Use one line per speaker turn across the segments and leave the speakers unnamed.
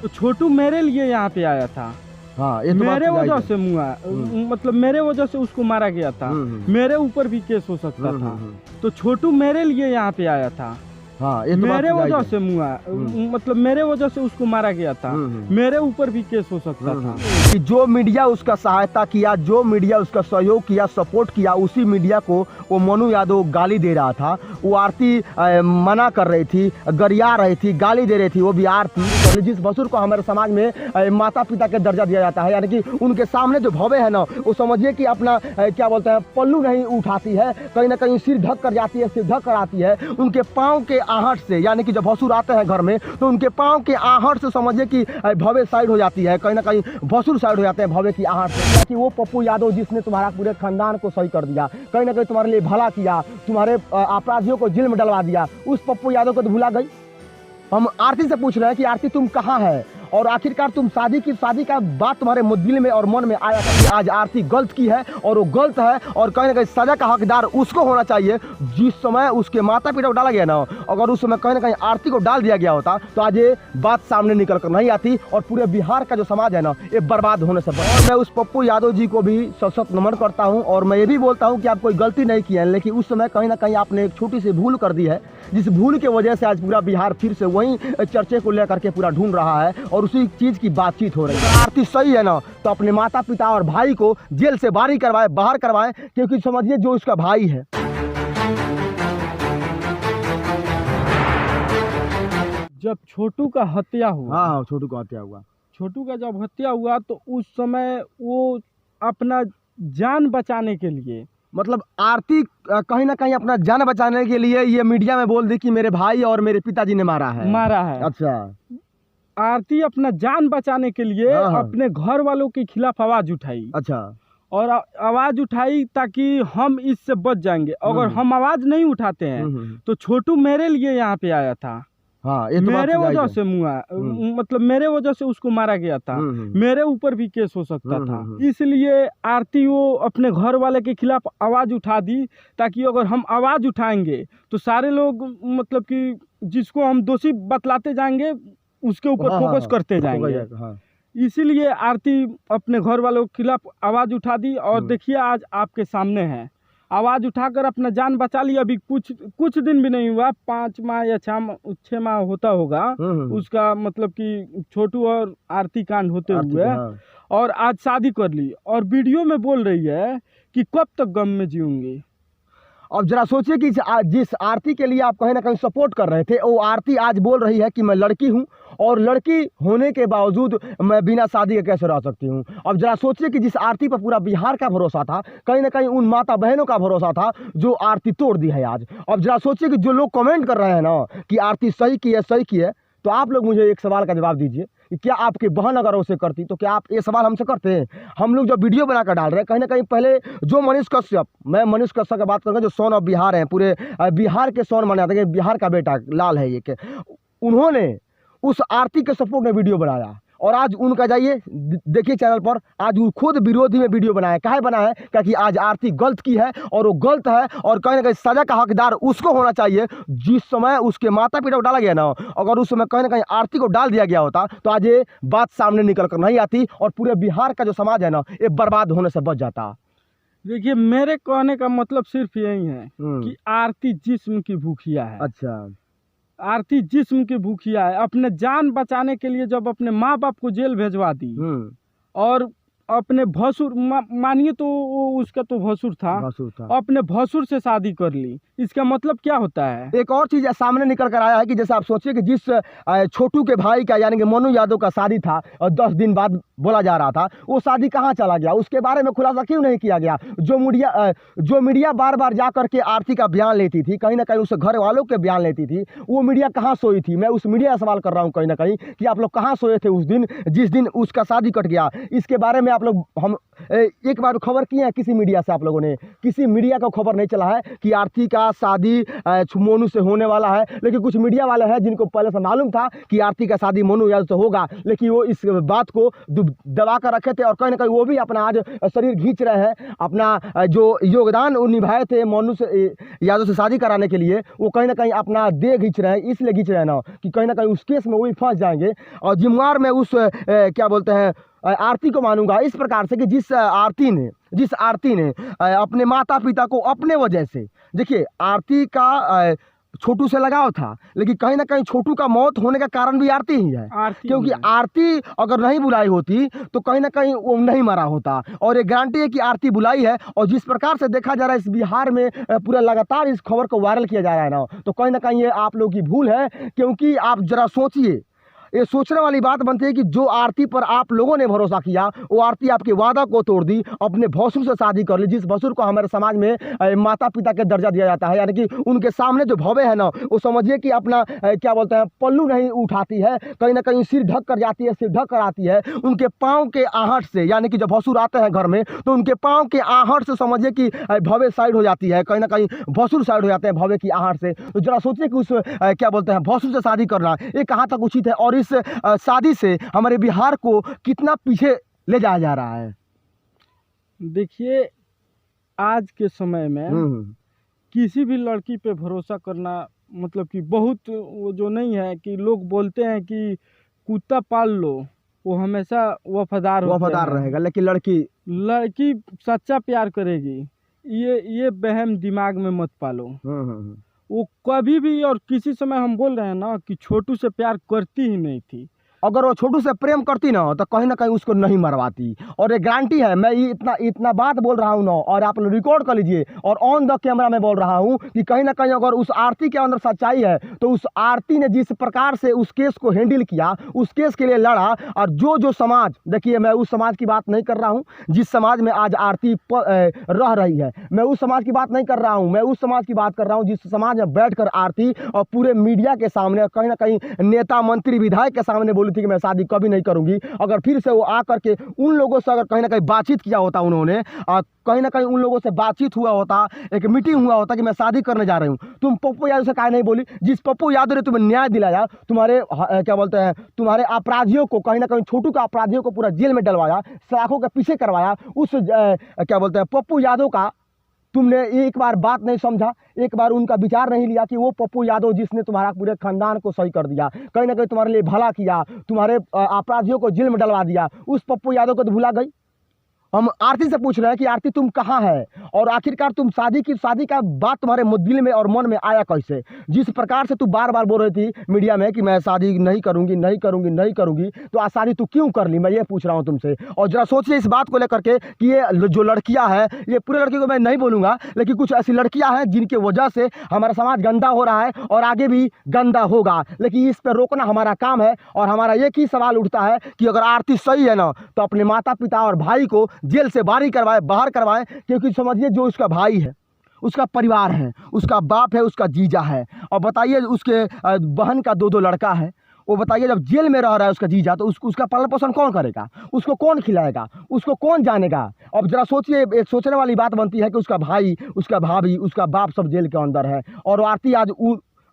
तो छोटू मेरे लिए यहाँ पे आया था।
हाँ, ये तो
मेरे
बात
वजह
है।
से मतलब मेरे वजह से उसको मारा गया था। मेरे ऊपर भी केस हो सकता था। तो छोटू मेरे लिए यहाँ पे आया था।
हाँ, ये तो
मेरे
बात
वजह से मतलब मेरे वजह से उसको मारा गया था। मेरे ऊपर भी केस हो सकता था।
कि जो मीडिया उसका सहायता किया, जो मीडिया उसका सहयोग किया, सपोर्ट किया, उसी मीडिया को वो मनु यादव गाली दे रहा था। वो आरती मना कर रही थी, गरिया रही थी, गाली दे रही थी, वो भी आरती। जिस भसुर को हमारे समाज में माता पिता के दर्जा दिया जाता है, यानी कि उनके सामने जो भवे है ना, वो समझिए कि अपना क्या बोलते हैं, पल्लू नहीं उठाती है, कहीं ना कहीं सिर ढक कर जाती है, सिर ढक कर आती है। उनके पाँव के आहट से, यानी कि जब भसुर आते हैं घर में, तो उनके पाँव के आहट से समझिए कि भवे साइड हो जाती है, कहीं ना कहीं भसुर साइड हो जाते हैं भवे की आहट से। कि वो पप्पू यादव जिसने तुम्हारा पूरे खानदान को सही कर दिया, कहीं ना कहीं तुम्हारे लिए भला किया, तुम्हारे अपराधियों को जेल में डलवा दिया, उस पप्पू यादव को तो भुला गई। हम आरती से पूछ रहे हैं कि आरती तुम कहाँ है, और आखिरकार तुम शादी का बात तुम्हारे दिल में और मन में आया था कि आज आरती गलत की है और वो गलत है, और कहीं ना कहीं सजा का हकदार उसको होना चाहिए। जिस समय उसके माता पिता को डाला गया ना, अगर उस समय कहीं ना कहीं आरती को डाल दिया गया होता तो आज ये बात सामने निकल कर नहीं आती, और पूरे बिहार का जो समाज है ना, ये बर्बाद होने से बचा। और मैं उस पप्पू यादव जी को भी सशक्त नमन करता हूँ, और मैं ये भी बोलता हूँ कि आप कोई गलती नहीं की है, लेकिन उस समय कहीं ना कहीं आपने एक छोटी सी भूल कर दी है, जिस भूल की वजह से आज पूरा बिहार फिर से वही चर्चे को लेकर के पूरा ढूंढ रहा है, और उसी चीज की बातचीत हो रही है। आरती सही है ना, तो अपने माता पिता और भाई को जेल से बाहर करवाए, क्योंकि समझिए जो उसका भाई है।
जब छोटू का हत्या हुआ,
हाँ, छोटू का हत्या हुआ,
छोटू का जब हत्या हुआ, तो उस समय वो अपना जान बचाने के लिए,
मतलब आरती कहीं ना कहीं अपना जान बचाने के लिए ये मीडिया में बोल दी कि मेरे भाई और मेरे पिताजी ने मारा है। अच्छा,
आरती अपना जान बचाने के लिए अपने घर वालों के खिलाफ आवाज उठाई।
अच्छा,
और आवाज उठाई ताकि हम इससे बच जाएंगे। अगर हम आवाज नहीं उठाते हैं तो छोटू मेरे लिए यहाँ पे आया था।
हाँ, ये तो
मेरे वजह से मतलब मेरे वजह से उसको मारा गया था। मेरे ऊपर भी केस हो सकता था। इसलिए आरती वो अपने घर वाले के खिलाफ आवाज उठा दी, ताकि अगर हम आवाज उठाएंगे तो सारे लोग मतलब कि जिसको हम दोषी बतलाते जाएंगे उसके ऊपर फोकस करते जाएंगे। इसीलिए आरती अपने घर वालों के खिलाफ आवाज उठा दी, और देखिए आज आपके सामने है। आवाज उठाकर अपना जान बचा लिया। अभी कुछ दिन भी नहीं हुआ, 5 माह या 6 माह होता होगा उसका, मतलब कि छोटू और आरती कांड होते हुए, और आज शादी कर ली, और वीडियो में बोल रही है कि कब तक गम में जीऊंगी।
अब जरा सोचिए कि जिस आरती के लिए आप कहीं ना कहीं सपोर्ट कर रहे थे, वो आरती आज बोल रही है कि मैं लड़की हूं, और लड़की होने के बावजूद मैं बिना शादी के कैसे रह सकती हूं। अब जरा सोचिए कि जिस आरती पर पूरा बिहार का भरोसा था, कहीं ना कहीं उन माता बहनों का भरोसा था, जो आरती तोड़ दी है आज। अब जरा सोचिए कि जो लोग कमेंट कर रहे हैं ना कि आरती सही की है, तो आप लोग मुझे एक सवाल का जवाब दीजिए कि क्या आपकी बहन अगर उसे करती तो क्या आप ये सवाल हमसे करते हैं? हम लोग जो वीडियो बनाकर डाल रहे हैं, कहीं ना कहीं पहले जो मनीष कश्यप, मैं मनीष कश्यप की बात करूँगा, जो सोन ऑफ बिहार हैं, पूरे बिहार के सोन माने जाते हैं, बिहार का बेटा लाल है ये, उन्होंने उस आरती के सपोर्ट में वीडियो बनाया, और आज उनका जाइए देखिए चैनल पर, आज वो खुद विरोधी में वीडियो बनाया। काहे बनाया है? क्योंकि आज आरती गलत की है, और वो गलत है, और कहीं ना कहीं सजा का हकदार उसको होना चाहिए। जिस समय उसके माता पिता को डाला गया ना, अगर उस समय कहीं ना कहीं आरती को डाल दिया गया होता तो आज ये बात सामने निकल कर नहीं आती, और पूरे बिहार का जो समाज है ना, ये बर्बाद होने से बच जाता।
देखिए, मेरे कहने का मतलब सिर्फ यही है कि आरती जिस्म की भूखिया है।
अच्छा,
आरती जिस्म की भूखिया है। अपने जान बचाने के लिए जब अपने माँ बाप को जेल भेजवा दी, और अपने भसुर, मानिए तो उसका तो भसुर था, अपने भसुर से शादी कर ली। इसका मतलब क्या होता है?
एक और चीज सामने निकल कर आया है कि जैसे आप सोचिए कि जिस छोटू के भाई का, यानी कि मनु यादव का शादी था, और 10 दिन बाद बोला जा रहा था, वो शादी कहाँ चला गया, उसके बारे में खुलासा क्यों नहीं किया गया? जो मीडिया बार बार जा करके आरती का बयान लेती थी, कहीं ना कहीं उस घर वालों के बयान लेती थी, वो मीडिया कहाँ सोई थी? मैं उस मीडिया का सवाल कर रहा हूँ कहीं ना कहीं कि आप लोग कहाँ सोए थे उस दिन, जिस दिन उसका शादी कट गया। इसके बारे में आप लोग, हम एक बार खबर किए हैं किसी मीडिया से? आप लोगों ने किसी मीडिया को खबर नहीं चला है कि आरती का शादी मोनू से होने वाला है। लेकिन कुछ मीडिया वाले हैं जिनको पहले से मालूम था कि आरती का शादी मोनू यादव से होगा, लेकिन वो इस बात को दबा कर रखे थे और कहीं ना कहीं वो भी अपना आज शरीर खींच रहे हैं। अपना जो योगदान वो निभाए थे मोनू से यादव से शादी कराने के लिए, वो कहीं ना कहीं अपना देह खींच रहे हैं। इसलिए खींच रहे हैं ना कि कहीं ना कहीं उस केस में वो भी फंस जाएंगे। और जिम्मेवार मैं उस क्या बोलते हैं आरती को मानूंगा इस प्रकार से कि जिस आरती ने अपने माता पिता को अपने वजह से, देखिए आरती का छोटू से लगाव था, लेकिन कहीं ना कहीं छोटू का मौत होने का कारण भी आरती ही है। क्योंकि आरती अगर नहीं बुलाई होती तो कहीं ना कहीं वो नहीं मरा होता। और ये गारंटी है कि आरती बुलाई है। और जिस प्रकार से देखा जा रहा है इस बिहार में पूरा लगातार इस खबर को वायरल किया जा रहा है ना, तो कहीं ना कहीं ये आप लोगों की भूल है। क्योंकि आप जरा सोचिए, ये सोचने वाली बात बनती है कि जो आरती पर आप लोगों ने भरोसा किया, वो आरती आपके वादा को तोड़ दी, अपने भसुर से शादी कर ली, जिस भसुर को हमारे समाज में माता पिता के दर्जा दिया जाता है। यानी कि उनके सामने जो भवे है ना, वो समझिए कि अपना क्या बोलते हैं पल्लू नहीं उठाती है, कहीं ना कहीं सिर ढक कर जाती है, सिर ढक कर आती है। उनके पाँव के आहट से, यानी कि जब भसुर आते हैं घर में तो उनके पाँव के आहट से समझिए कि भवे साइड हो जाती है, कहीं ना कहीं भसुर साइड हो जाते हैं भवे की आहट से। तो जरा सोचिए कि उस क्या बोलते हैं भसुर से शादी करना ये कहाँ तक उचित है और इस शादी से हमारे बिहार को कितना पीछे ले जाया जा रहा है।
देखिए आज के समय में किसी भी लड़की पे भरोसा करना मतलब कि बहुत वो जो नहीं है कि लोग बोलते हैं कि कुत्ता पाल लो वो हमेशा वफादार
रहेगा, लेकिन
लड़की सच्चा प्यार करेगी, ये वहम दिमाग में मत पालो। वो कभी भी और किसी समय हम बोल रहे हैं ना कि छोटू से प्यार करती ही नहीं थी।
अगर वो छोटू से प्रेम करती ना तो कहीं ना कहीं उसको नहीं मरवाती। और ये गारंटी है, मैं इतना बात बोल रहा हूँ ना, और आप लोग रिकॉर्ड कर लीजिए और ऑन द कैमरा में बोल रहा हूँ कि कहीं ना कहीं अगर उस आरती के अंदर सच्चाई है तो उस आरती ने जिस प्रकार से उस केस को हैंडल किया, उस केस के लिए लड़ा, और जो समाज, देखिए मैं उस समाज की बात नहीं कर रहा हूँ जिस समाज में आज आरती रह रही है, मैं उस समाज की बात नहीं कर रहा हूँ, मैं उस समाज की बात कर रहा हूँ जिस समाज में बैठकर आरती और पूरे मीडिया के सामने, कहीं ना कहीं नेता मंत्री विधायक के सामने बोली थी कि मैं शादी कभी नहीं करूंगी। अगर फिर से वो आकर के उन लोगों से अगर कहीं ना कहीं बातचीत किया होता उन्होंने, कहीं ना कहीं उन लोगों से बातचीत हुआ होता, एक मीटिंग हुआ होता कि मैं शादी करने जा रही हूँ, तुम पप्पू यादव से काहे नहीं बोली? जिस पप्पू यादव ने तुम्हें न्याय दिलाया, तुम्हारे क्या बोलते हैं तुम्हारे अपराधियों को, कहीं ना कहीं छोटू का अपराधियों को पूरा जेल में डलवाया, सलाखों के पीछे करवाया, उस क्या बोलते हैं पप्पू यादव का तुमने एक बार बात नहीं समझा, एक बार उनका विचार नहीं लिया कि वो पप्पू यादव जिसने तुम्हारा पूरे खानदान को सही कर दिया, कहीं ना कहीं तुम्हारे लिए भला किया, तुम्हारे अपराधियों को जेल में डलवा दिया, उस पप्पू यादव को तो भुला गई। हम आरती से पूछ रहे हैं कि आरती तुम कहाँ है और आखिरकार तुम शादी का बात तुम्हारे दिल में और मन में आया कैसे? जिस प्रकार से तू बार बार बोल रही थी मीडिया में कि मैं शादी नहीं करूंगी, तो आज शादी तू क्यों कर ली, मैं ये पूछ रहा हूँ तुमसे। और जरा सोचिए इस बात को लेकर के कि ये जो लड़कियां हैं, ये पूरे लड़की को मैं नहीं बोलूंगा, लेकिन कुछ ऐसी लड़कियां हैं जिनके वजह से हमारा समाज गंदा हो रहा है और आगे भी गंदा होगा, लेकिन इस पर रोकना हमारा काम है। और हमारा एक ही सवाल उठता है कि अगर आरती सही है ना, तो अपने माता पिता और भाई को जेल से बाहर करवाएं, क्योंकि समझिए जो उसका भाई है, उसका परिवार है, उसका बाप है, उसका जीजा है, और बताइए उसके बहन का 2 लड़का है, वो बताइए जब जेल में रह रहा है उसका जीजा, तो उसका पालन पोषण कौन करेगा? उसको कौन खिलाएगा? उसको कौन जानेगा? अब जरा सोचिए, एक सोचने वाली बात बनती है कि उसका भाई, उसका भाभी, उसका बाप सब जेल के अंदर है और आरती आज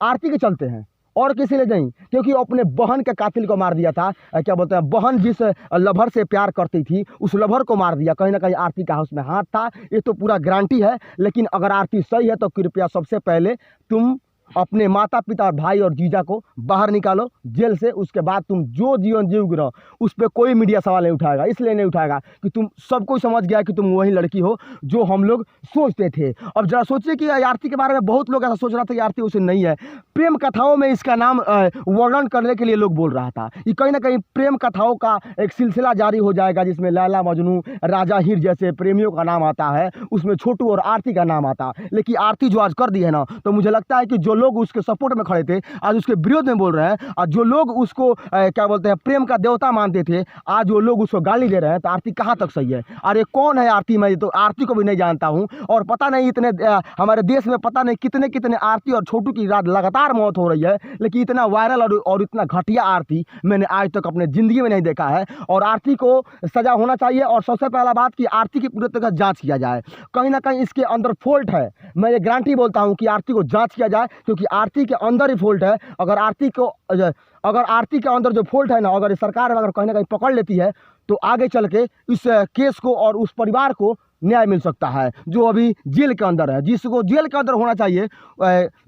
आरती के चलते हैं और किसी ने नहीं, क्योंकि अपने बहन के कातिल को मार दिया था। क्या बोलते हैं, बहन जिस लभर से प्यार करती थी उस लभर को मार दिया, कहीं ना कहीं आरती का उसमें हाथ था, ये तो पूरा गारंटी है। लेकिन अगर आरती सही है तो कृपया सबसे पहले तुम अपने माता पिता और भाई और जीजा को बाहर निकालो जेल से, उसके बाद तुम जो जीवन जीओगे ना उस पर कोई मीडिया सवाल नहीं उठाएगा। इसलिए नहीं उठाएगा कि तुम सबको समझ गया कि तुम वही लड़की हो जो हम लोग सोचते थे। अब जरा सोचिए कि आरती के बारे में बहुत लोग ऐसा सोच रहा था कि आरती उसे नहीं है, प्रेम कथाओं में इसका नाम वर्णन करने के लिए लोग बोल रहा था। ये कहीं ना कहीं प्रेम कथाओं का एक सिलसिला जारी हो जाएगा जिसमें लैला मजनू, राजा हीर जैसे प्रेमियों का नाम आता है, उसमें छोटू और आरती का नाम आता है। लेकिन आरती जो आज कर दी है ना, तो मुझे लगता है कि जो लोग उसके सपोर्ट में खड़े थे आज उसके विरोध में बोल रहे हैं, और जो लोग उसको क्या बोलते हैं प्रेम का देवता मानते थे आज वो लोग उसको गाली दे रहे हैं। तो आरती कहाँ तक सही है? अरे कौन है आरती? मैं तो आरती को भी नहीं जानता हूँ, और पता नहीं इतने हमारे देश में पता नहीं कितने कितने आरती और छोटू की लगातार मौत हो रही है, लेकिन इतना वायरल और इतना घटिया आरती मैंने आज तक अपने जिंदगी में नहीं देखा है। और आरती को सजा होना चाहिए, और सबसे पहला बात कि आरती की पूरी तरह जांच किया जाए, कहीं ना कहीं इसके अंदर फॉल्ट है। मैं ये गारंटी बोलता हूँ कि आरती को जांच किया जाए, क्योंकि आरती के अंदर ही फॉल्ट है। अगर आरती के अंदर जो फॉल्ट है ना, अगर सरकार अगर कहीं ना कहीं पकड़ लेती है तो आगे चल के इस केस को और उस परिवार को न्याय मिल सकता है जो अभी जेल के अंदर है। जिसको जेल के अंदर होना चाहिए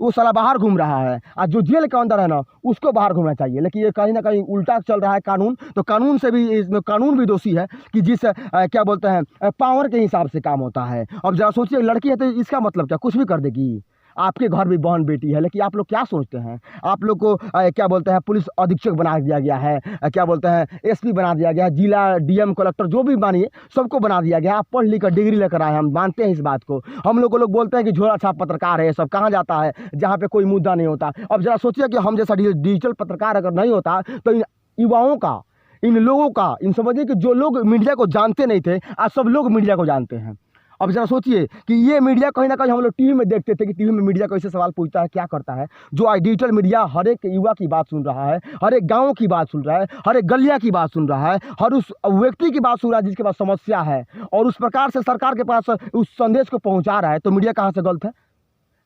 वो साला बाहर घूम रहा है, और जो जेल के अंदर है ना उसको बाहर घूमना चाहिए। लेकिन ये कहीं ना कहीं उल्टा चल रहा है कानून, तो कानून से भी इसमें कानून भी दोषी है कि जिस क्या बोलते हैं पावर के हिसाब से काम होता है। अब जरा सोचिए, लड़की है तो इसका मतलब क्या, कुछ भी कर देगी। आपके घर भी बहन बेटी है, लेकिन आप लोग क्या सोचते हैं, आप लोग को क्या बोलते हैं पुलिस अधीक्षक बना दिया गया है, क्या बोलते हैं एसपी बना दिया गया है, जिला डीएम कलेक्टर जो भी मानिए सबको बना दिया गया। आप पढ़ लिख कर डिग्री लेकर आए, हम मानते हैं इस बात को। हम लोग बोलते हैं कि झोला छाप पत्रकार है, सब कहाँ जाता है जहाँ पे कोई मुद्दा नहीं होता। अब जरा सोचिए कि हम जैसा डिजिटल पत्रकार अगर नहीं होता तो इन युवाओं का, इन लोगों का, इन समझिए कि जो लोग मीडिया को जानते नहीं थे आज सब लोग मीडिया को जानते हैं। अब जरा सोचिए कि ये मीडिया कहीं ना कहीं हम लोग टीवी में देखते थे कि टीवी में मीडिया कैसे सवाल पूछता है, क्या करता है। जो आज डिजिटल मीडिया हर एक युवा की बात सुन रहा है, हर एक गाँव की बात सुन रहा है, हर एक गलिया की बात सुन रहा है, हर उस व्यक्ति की बात सुन रहा है जिसके पास समस्या है, और उस प्रकार से सरकार के पास उस संदेश को पहुँचा रहा है। तो मीडिया कहाँ से गलत है?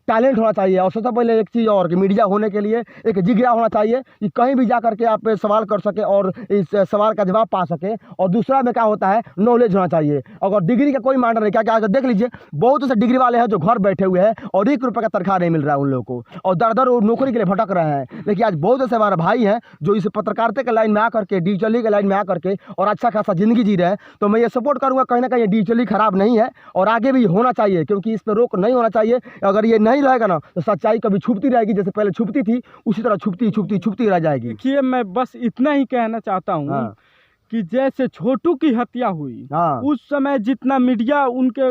टैलेंट होना चाहिए। और सबसे पहले एक चीज़ और कि मीडिया होने के लिए एक जिगरा होना चाहिए कि कहीं भी जा करके आप सवाल कर सके और इस सवाल का जवाब पा सके। और दूसरा में क्या होता है, नॉलेज होना चाहिए। अगर डिग्री का कोई मैटर नहीं, क्या देख लीजिए बहुत से डिग्री वाले हैं जो घर बैठे हुए हैं और ₹1 का तनख्वाह नहीं मिल रहा है उन लोगों को, और दर दर नौकरी के लिए भटक रहे हैं। लेकिन आज बहुत से हमारे भाई हैं जो इस पत्रकारिता के लाइन में आकर के, डिजिटली के लाइन में आकर के और अच्छा खासा ज़िंदगी जी रहे हैं। तो मैं ये सपोर्ट करूँगा, कहीं ना कहीं डिजिटली खराब नहीं है और आगे भी होना चाहिए, क्योंकि इस पर रोक नहीं होना चाहिए। अगर ये नहीं रहेगा ना तो सच्चाई कभी छुपती रहेगी, जैसे पहले छुपती थी उसी तरह छुपती रह जाएगी।
देखिए, मैं बस इतना ही कहना चाहता हूँ कि जैसे छोटू की हत्या हुई उस समय जितना मीडिया उनके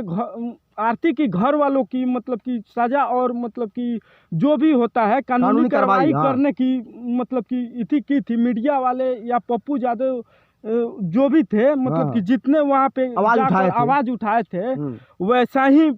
आरती की घर वालों की मतलब की सजा और मतलब की जो भी होता है कानूनी कार्रवाई करने की मतलब की इतनी की थी मीडिया वाले या पप्पू यादव जो भी थे, मतलब कि जितने वहाँ पे आवाज उठाए थे वैसा ही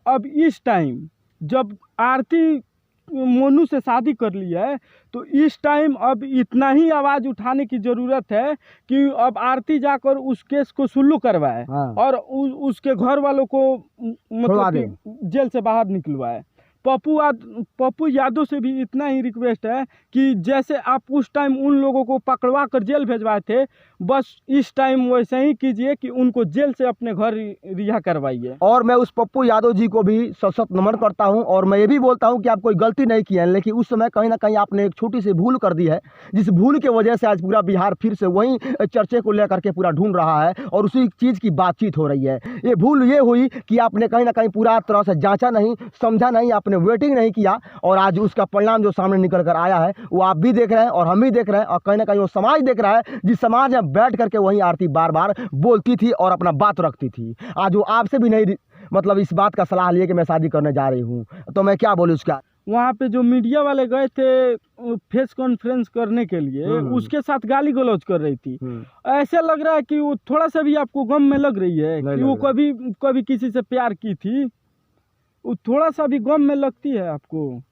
अब इस टाइम जब आरती मोनू से शादी कर लिया है तो इस टाइम अब इतना ही आवाज़ उठाने की ज़रूरत है कि अब आरती जाकर उस केस को सुल्लू करवाए और उसके घर वालों को मतलब जेल से बाहर निकलवाए। पप्पू यादव से भी इतना ही रिक्वेस्ट है कि जैसे आप उस टाइम उन लोगों को पकड़वा कर जेल भेजवाए थे, बस इस टाइम वैसे ही कीजिए कि उनको जेल से अपने घर रिहा करवाइए।
और मैं उस पप्पू यादव जी को भी सशक्त नमन करता हूं, और मैं ये भी बोलता हूं कि आप कोई गलती नहीं की है, लेकिन उस समय कहीं ना कहीं आपने एक छोटी सी भूल कर दी है, जिस भूल की वजह से आज पूरा बिहार फिर से वही चर्चे को लेकर के पूरा ढूंढ रहा है और उसी चीज़ की बातचीत हो रही है। ये भूल ये हुई कि आपने कहीं ना कहीं पूरा तरह से जाँचा नहीं, समझा नहीं, आपने वेटिंग नहीं किया, और आज उसका परिणाम जो सामने निकल कर आया है वो आप भी देख रहे हैं और हम भी देख रहे हैं, और कहीं ना कहीं वो समाज देख रहा है जिस समाज में बैठ करके वही आरती बार बार बोलती थी और अपना बात रखती थी। आज वो आपसे भी नहीं मतलब इस बात का सलाह लिए कि मैं शादी करने जा रही हूँ, तो मैं क्या बोलूँ उसका।
वहाँ पे जो मीडिया वाले गए थे फेस कॉन्फ्रेंस करने के लिए, उसके साथ गाली गलौज कर रही थी। ऐसे लग रहा है कि वो थोड़ा सा भी आपको गम में लग रही है कि वो कभी किसी से प्यार की थी, वो थोड़ा सा भी गम में लगती है आपको।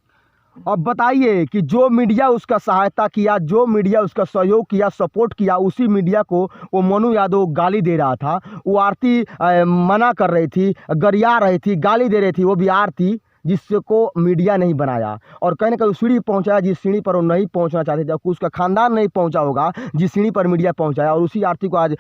अब बताइए कि जो मीडिया उसका सहायता किया, जो मीडिया उसका सहयोग किया, सपोर्ट किया, उसी मीडिया को वो मनु यादव गाली दे रहा था। वो आरती मना कर रही थी, गरिया रही थी, गाली दे रही थी, वो भी आरती जिसको मीडिया नहीं बनाया और कहीं ना कहीं सीढ़ी पहुंचाया जिस सीढ़ी पर वो नहीं पहुंचना चाहते थे, उसका खानदान नहीं पहुंचा होगा जिस सीढ़ी पर मीडिया पहुंचाया, और उसी आरती को आज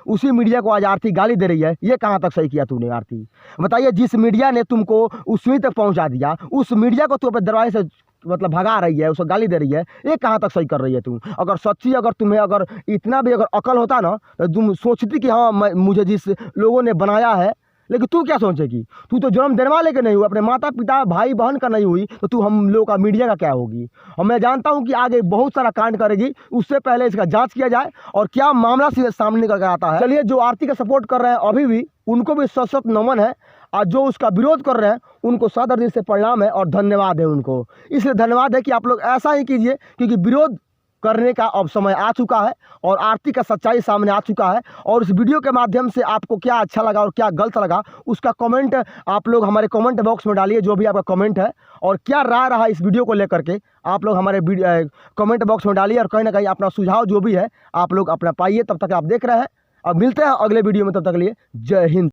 उसी मीडिया को आज आरती गाली दे रही है। ये कहाँ तक सही किया तूने आरती? बताइए, जिस मीडिया ने तुमको उस सीढ़ी तक पहुंचा दिया, उस मीडिया को तू अपने दरवाजे से मतलब भगा रही है, उसको गाली दे रही है, ये कहाँ तक सही कर रही है तू? अगर सच्ची अगर तुम्हें अगर इतना भी अगर अकल होता ना तो तुम सोचती कि हाँ मुझे जिस लोगों ने बनाया है, लेकिन तू क्या सोचेगी? तू तो जन्म देने वाले के नहीं हुई, अपने माता पिता भाई बहन का नहीं हुई, तो तू हम लोग का मीडिया का क्या होगी? और मैं जानता हूं कि आगे बहुत सारा कांड करेगी, उससे पहले इसका जांच किया जाए और क्या मामला सीधे सामने निकल कर आता है। चलिए, जो आरती का सपोर्ट कर रहे हैं अभी भी उनको भी सशक्त नमन है, और जो उसका विरोध कर रहे हैं उनको सदर दिल से प्रणाम है और धन्यवाद है उनको। इसलिए धन्यवाद है कि आप लोग ऐसा ही कीजिए, क्योंकि विरोध करने का अब समय आ चुका है और आरती का सच्चाई सामने आ चुका है। और इस वीडियो के माध्यम से आपको क्या अच्छा लगा और क्या गलत लगा उसका कमेंट आप लोग हमारे कमेंट बॉक्स में डालिए, जो भी आपका कमेंट है, और क्या राय रहा इस वीडियो को लेकर के आप लोग हमारे कमेंट बॉक्स में डालिए, और कहीं ना कहीं अपना सुझाव जो भी है आप लोग अपना पाइए। तब तक आप देख रहे हैं, अब मिलते हैं अगले वीडियो में, तब तक के लिए जय हिंद।